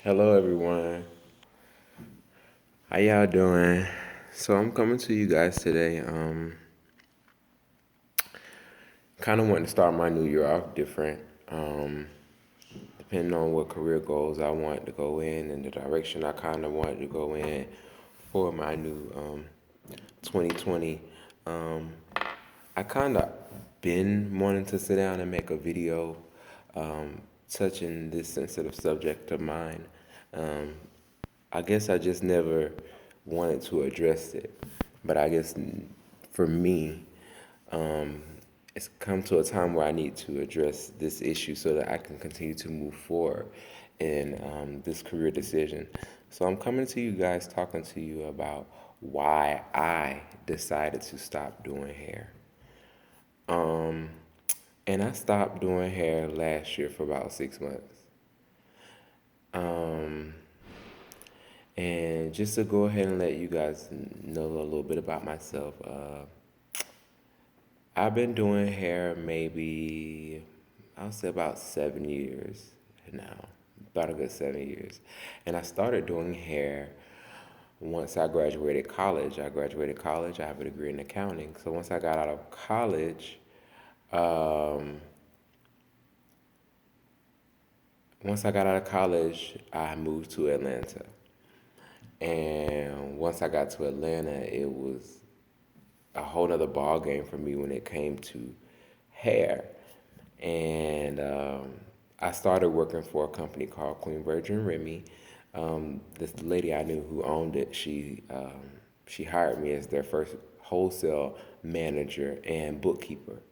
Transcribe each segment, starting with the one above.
Hello, everyone. How y'all doing? So I'm coming to you guys today. Kind of wanting to start my new year off different. Depending on what career goals I want to go in and the direction I kind of want to go in for my new 2020. Um, I kind of been wanting to sit down and make a video touching this sensitive subject of mine. Um, I guess I just never wanted to address it. But I guess for me, um, it's come to a time where I need to address this issue so that I can continue to move forward in this career decision. So I'm coming to you guys talking to you about why I decided to stop doing hair. Um, and I stopped doing hair last year for about 6 months. Um, And just to go ahead and let you guys know a little bit about myself, I've been doing hair maybe, I'll say about 7 years now, about a good 7 years. And I started doing hair once I graduated college. I have a degree in accounting. So once I got out of college, um, I moved to Atlanta. And once I got to Atlanta, it was a whole nother ball game for me when it came to hair. And I started working for a company called Queen Virgin Remy. This lady I knew who owned it, she hired me as their first wholesale manager and bookkeeper.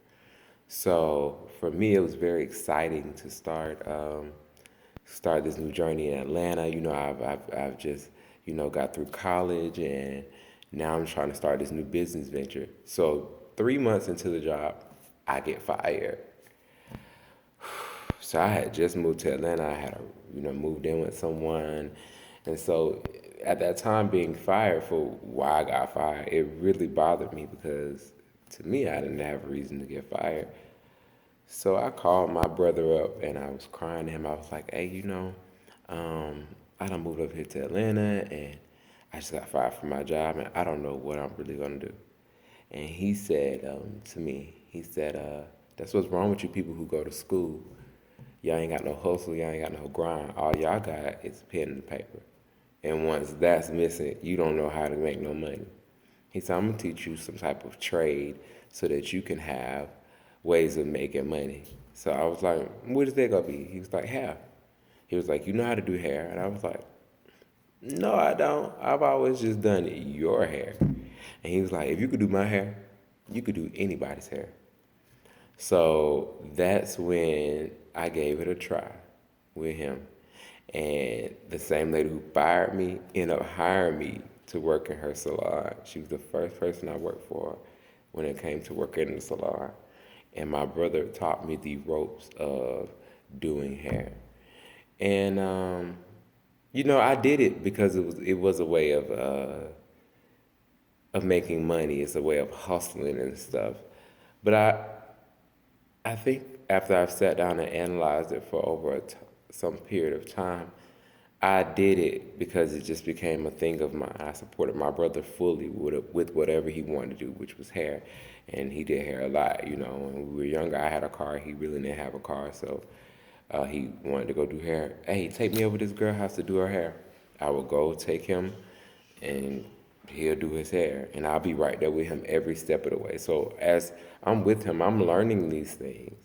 So for me, it was very exciting to start this new journey in Atlanta. I've just got through college, and now I'm trying to start this new business venture. So 3 months into the job, I get fired. So I had just moved to Atlanta. I had moved in with someone, and so at that time, being fired for why I got fired, it really bothered me because to me, I didn't have a reason to get fired. So I called my brother up and I was crying to him. I was like, hey, um, I done moved up here to Atlanta and I just got fired from my job and I don't know what I'm really gonna do. And he said to me, he said, that's what's wrong with you people who go to school. Y'all ain't got no hustle, y'all ain't got no grind. All y'all got is pen and paper. And once that's missing, you don't know how to make no money. He said, I'm gonna teach you some type of trade so that you can have ways of making money. So I was like, what is that gonna be? He was like, hair. He was like, you know how to do hair? And I was like, no, I don't. I've always just done your hair. And he was like, if you could do my hair, you could do anybody's hair. So that's when I gave it a try with him. And the same lady who fired me ended up hiring me to work in her salon. She was the first person I worked for when it came to working in the salon. And my brother taught me the ropes of doing hair. And I did it because it was a way of making money. It's a way of hustling and stuff. But I think after I've sat down and analyzed it for over some period of time, I did it because it just became a thing of mine. I supported my brother fully with whatever he wanted to do, which was hair. And he did hair a lot. When we were younger, I had a car. He really didn't have a car, so he wanted to go do hair. Hey, take me over to this girl house to do her hair. I would go take him, and he'll do his hair, and I'll be right there with him every step of the way. So as I'm with him, I'm learning these things,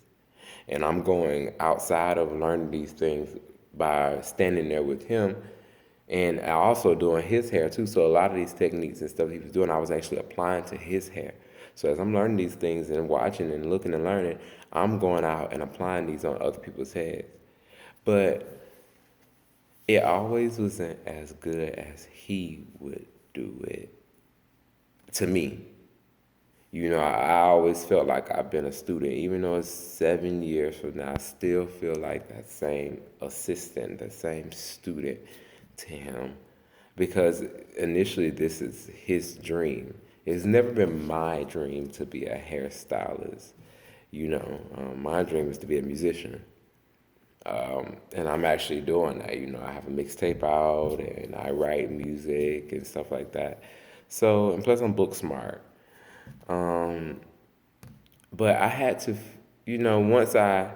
and I'm going outside of learning these things by standing there with him, and I also doing his hair too. So a lot of these techniques and stuff he was doing, I was actually applying to his hair. So as I'm learning these things and watching and looking and learning, I'm going out and applying these on other people's heads. But it always wasn't as good as he would do it to me. I always felt like I've been a student, even though it's 7 years from now. I still feel like that same assistant, the same student to him, because initially this is his dream. It's never been my dream to be a hairstylist. My dream is to be a musician. And I'm actually doing that. I have a mixtape out and I write music and stuff like that. So, and plus I'm book smart. Um, but I had to, once I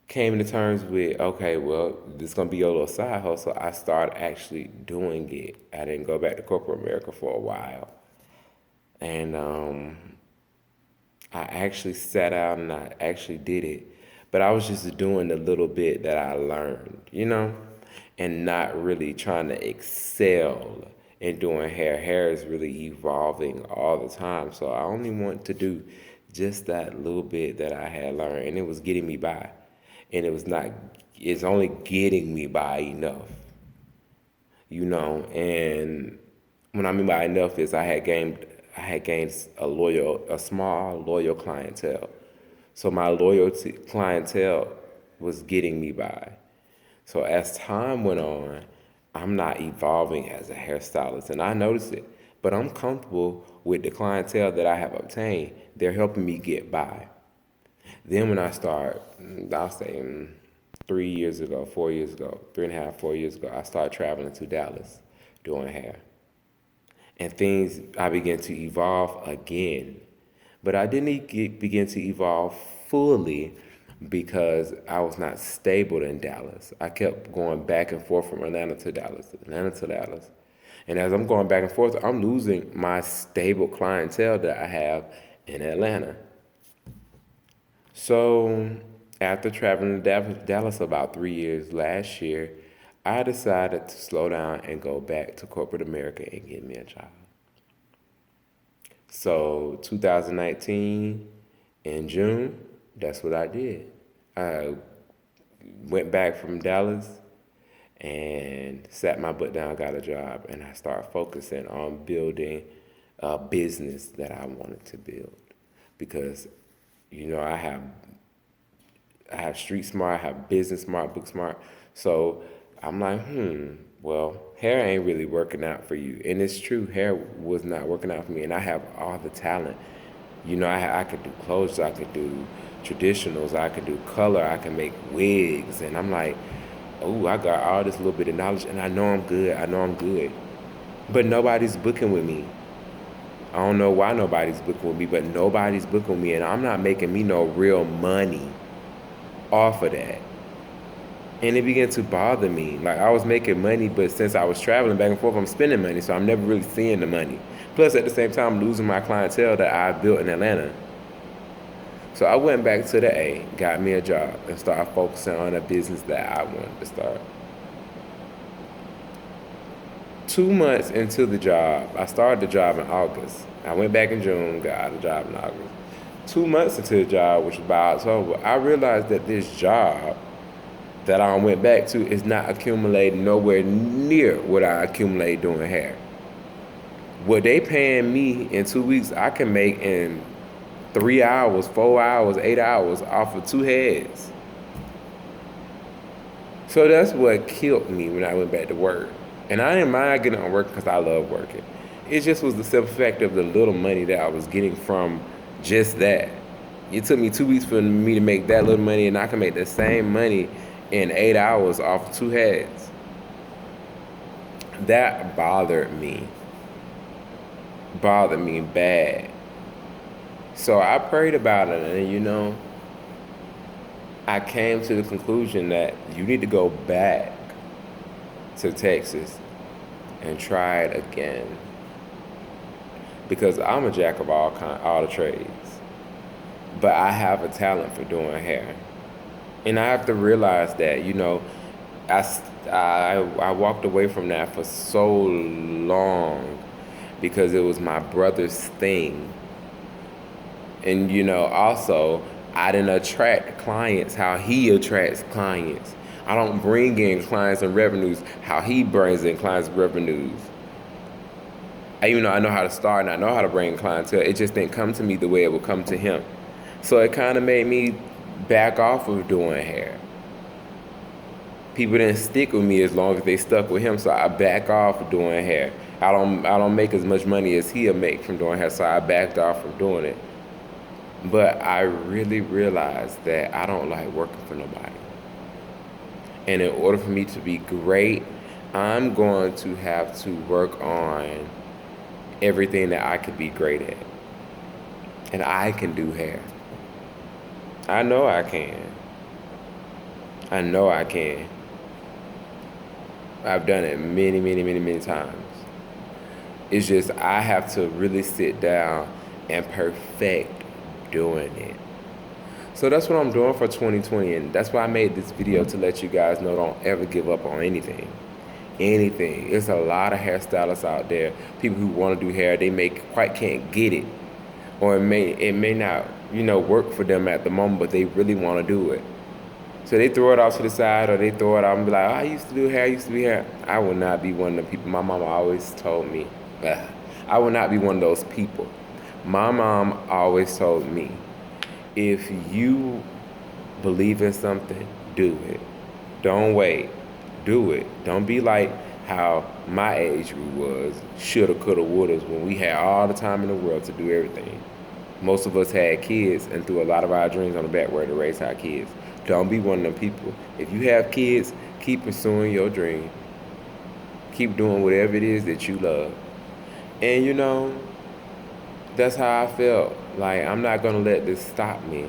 came to terms with, okay, well, this is gonna be your little side hustle, I started actually doing it. I didn't go back to corporate America for a while. And I actually sat out and I actually did it. But I was just doing the little bit that I learned, and not really trying to excel in doing hair. Hair is really evolving all the time. So I only want to do just that little bit that I had learned, and it was getting me by. And it's only getting me by enough, and what I mean by enough is I had gained a small loyal clientele. So my loyalty clientele was getting me by. So as time went on, I'm not evolving as a hairstylist, and I notice it. But I'm comfortable with the clientele that I have obtained. They're helping me get by. Then when I start, I'll say 3 years ago, 4 years ago, 3.5, 4 years ago, I started traveling to Dallas doing hair. And things, I began to evolve again. But I didn't begin to evolve fully because I was not stable in Dallas. I kept going back and forth from Atlanta to Dallas, Atlanta to Dallas. And as I'm going back and forth, I'm losing my stable clientele that I have in Atlanta. So after traveling to Dallas about 3 years last year, I decided to slow down and go back to corporate America and get me a job. So 2019 in June, that's what I did. I went back from Dallas and sat my butt down, got a job, and I started focusing on building a business that I wanted to build. Because, I have street smart, I have business smart, book smart. So I'm like, well, hair ain't really working out for you. And it's true, hair was not working out for me. And I have all the talent. I could do clothes, I could do traditionals, I could do color, I can make wigs. And I'm like, oh, I got all this little bit of knowledge and I know I'm good. I know I'm good. But nobody's booking with me. I don't know why nobody's booking with me, but nobody's booking with me. And I'm not making me no real money off of that. And it began to bother me. Like, I was making money, but since I was traveling back and forth, I'm spending money, so I'm never really seeing the money. Plus, at the same time, I'm losing my clientele that I built in Atlanta. So I went back to the A, got me a job, and started focusing on a business that I wanted to start. 2 months into the job, I started the job in August. I went back in June, got a job in August. 2 months into the job, which was by October, I realized that this job that I went back to is not accumulating nowhere near what I accumulate doing hair. What they paying me in 2 weeks, I can make in 3 hours, 4 hours, 8 hours off of two heads. So that's what killed me when I went back to work. And I didn't mind getting on work because I love working. It just was the simple fact of the little money that I was getting from just that. It took me 2 weeks for me to make that little money, and I can make the same money in 8 hours off two heads. That bothered me bad. So I prayed about it, and I came to the conclusion that you need to go back to Texas and try it again. Because I'm a jack of all the trades, but I have a talent for doing hair. And I have to realize that, I walked away from that for so long because it was my brother's thing. And, also, I didn't attract clients how he attracts clients. I don't bring in clients and revenues how he brings in clients and revenues. Even though I know how to start and I know how to bring clientele, it just didn't come to me the way it would come to him. So it kind of made me back off of doing hair. People didn't stick with me as long as they stuck with him, so I back off of doing hair. I don't make as much money as he'll make from doing hair, so I backed off from doing it. But I really realized that I don't like working for nobody. And in order for me to be great, I'm going to have to work on everything that I could be great at. And I can do hair. I know I can. I know I can. I've done it many, many, many, many times. It's just I have to really sit down and perfect doing it. So that's what I'm doing for 2020, and that's why I made this video, to let you guys know, don't ever give up on anything. Anything. There's a lot of hairstylists out there, people who want to do hair, they quite can't get it. Or it may not, work for them at the moment, but they really want to do it. So they throw it off to the side, or they throw it out and be like, oh, I used to do hair, I used to be hair. I will not be one of the people. My mama always told me, I will not be one of those people. My mom always told me, if you believe in something, do it. Don't wait. Do it. Don't be like how my age group was, shoulda, coulda, woulda, when we had all the time in the world to do everything. Most of us had kids and threw a lot of our dreams on the back burner to raise our kids. Don't be one of them people. If you have kids, keep pursuing your dream. Keep doing whatever it is that you love. And that's how I felt. Like, I'm not gonna let this stop me.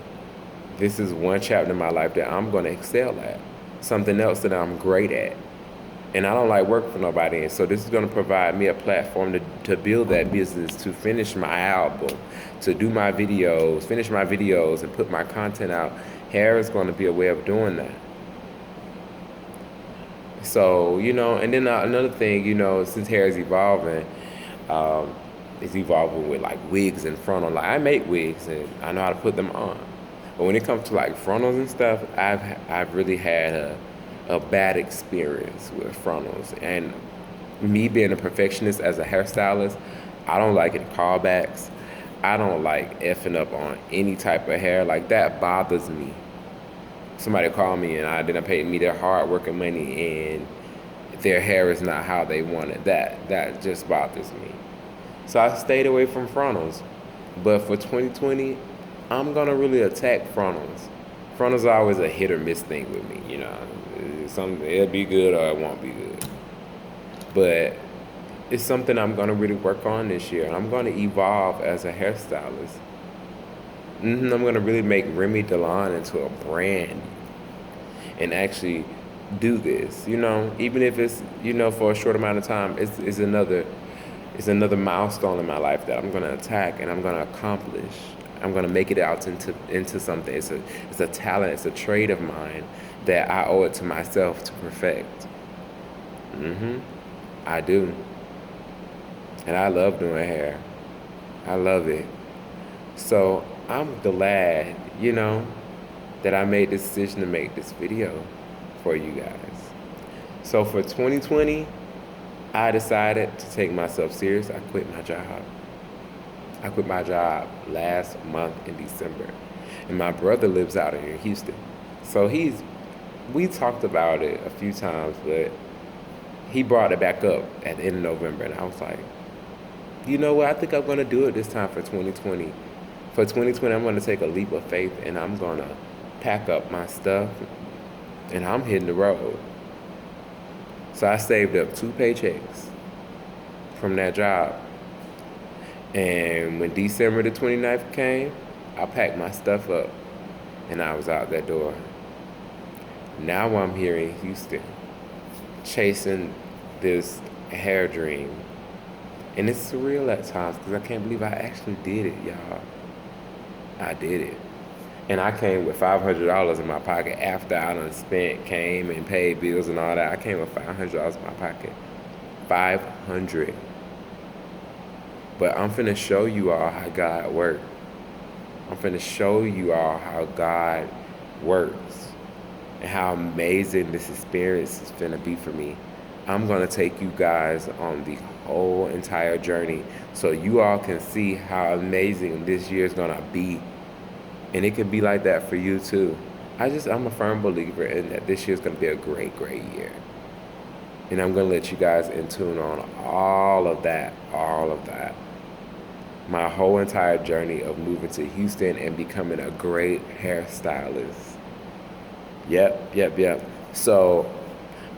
This is one chapter in my life that I'm gonna excel at. Something else that I'm great at. And I don't like work for nobody. And so this is gonna provide me a platform to build that business, to finish my album, to do my videos, finish my videos and put my content out. Hair is gonna be a way of doing that. So, and then another thing, since hair is evolving, it's evolving with like wigs and frontals. Like, I make wigs and I know how to put them on. But when it comes to like frontals and stuff, I've really had a bad experience with frontals. And me being a perfectionist as a hairstylist, I don't like it callbacks. I don't like effing up on any type of hair. Like, that bothers me. Somebody called me and then paid me their hard working money and their hair is not how they want it. That just bothers me. So I stayed away from frontals. But for 2020, I'm gonna really attack frontals. Frontals are always a hit or miss thing with me, it'll be good or it won't be good. But it's something I'm gonna really work on this year. I'm gonna evolve as a hairstylist. I'm gonna really make Remy DeLon into a brand and actually do this, even if it's, for a short amount of time. It's another milestone in my life that I'm gonna attack and I'm gonna accomplish. I'm gonna make it out into something. It's a talent, it's a trade of mine that I owe it to myself to perfect. I do. And I love doing hair. I love it. So I'm glad, that I made the decision to make this video for you guys. So for 2020, I decided to take myself serious. I quit my job. I quit my job last month in December. And my brother lives out here in Houston. So we talked about it a few times, but he brought it back up at the end of November. And I was like, you know what? I think I'm going to do it this time for 2020. For 2020, I'm going to take a leap of faith and I'm going to pack up my stuff and I'm hitting the road. So I saved up 2 paychecks from that job. And when December the 29th came, I packed my stuff up and I was out that door. Now I'm here in Houston, chasing this hair dream. And it's surreal at times because I can't believe I actually did it, y'all. I did it. And I came with $500 in my pocket after I done came and paid bills and all that. I came with $500 in my pocket. $500. But I'm finna show you all how God works. I'm finna show you all how God works and how amazing this experience is finna be for me. I'm gonna take you guys on the whole entire journey so you all can see how amazing this year is gonna be. And it could be like that for you too. I'm a firm believer in that this year is gonna be a great, great year. And I'm gonna let you guys in tune on all of that. My whole entire journey of moving to Houston and becoming a great hairstylist. Yep. So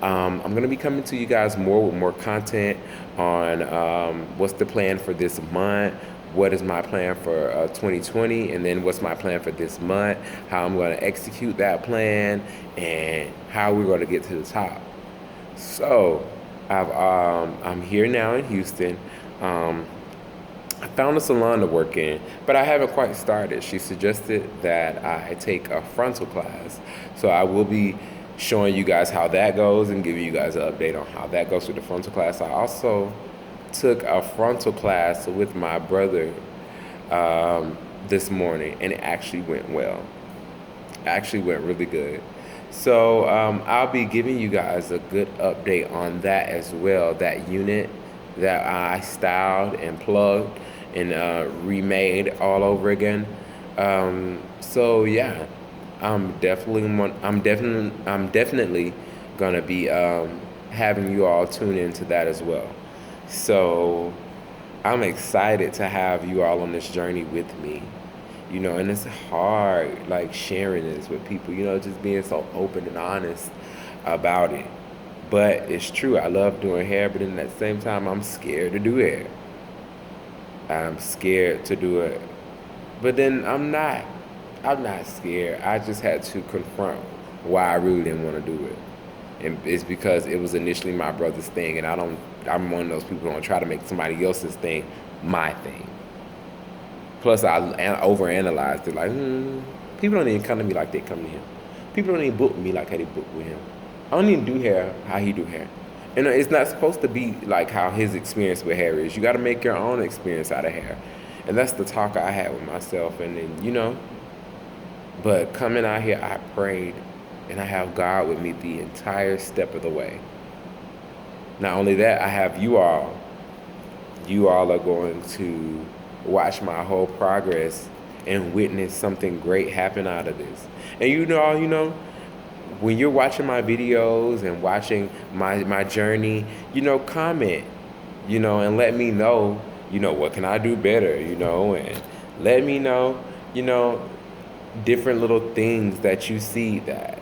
I'm gonna be coming to you guys more with more content on what's the plan for this month, what is my plan for 2020, and then what's my plan for this month, how I'm gonna execute that plan, and how we're gonna get to the top. So I'm here now in Houston. Um, I found a salon to work in, but I haven't quite started. She suggested that I take a frontal class. So I will be showing you guys how that goes and giving you guys an update on how that goes with the frontal class. I also took a frontal class with my brother this morning, and it actually went well. Actually went really good. So I'll be giving you guys a good update on that as well. That unit that I styled and plugged and remade all over again. So yeah, I'm definitely gonna be having you all tune into that as well. So I'm excited to have you all on this journey with me. And it's hard, like, sharing this with people, just being so open and honest about it. But it's true, I love doing hair, but then at the same time, I'm scared to do hair. I'm scared to do it. But then I'm not scared. I just had to confront why I really didn't want to do it. And it's because it was initially my brother's thing, and I'm one of those people who don't try to make somebody else's thing my thing. Plus, I overanalyzed it. Like, people don't even come to me like they come to him. People don't even book me like how they book with him. I don't even do hair how he do hair. And it's not supposed to be like how his experience with hair is. You got to make your own experience out of hair. And that's the talk I had with myself. And then, but coming out here, I prayed. And I have God with me the entire step of the way. Not only that, I have you all. You all are going to watch my whole progress and witness something great happen out of this. And when you're watching my videos and watching my journey, comment, and let me know, what can I do better, and let me know, different little things that you see that,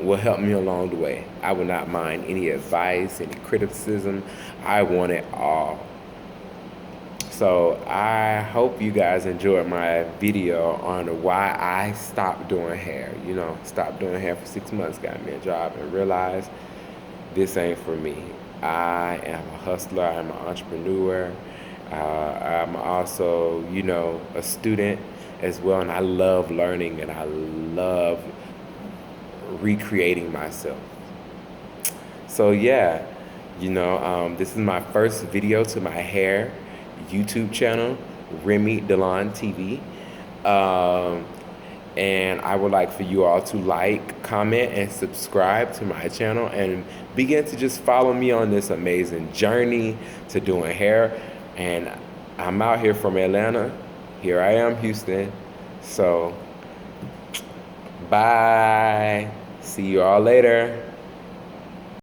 will help me along the way. I will not mind any advice, any criticism. I want it all. So I hope you guys enjoyed my video on why I stopped doing hair. Stopped doing hair for 6 months, got me a job, and realized this ain't for me. I am a hustler, I'm an entrepreneur. I'm also, a student as well, and I love learning and I love recreating myself. So yeah, this is my first video to my hair YouTube channel, Remy Delon TV. And I would like for you all to like, comment, and subscribe to my channel and begin to just follow me on this amazing journey to doing hair. And I'm out here from Atlanta. Here I am, Houston. So, bye. See you all later.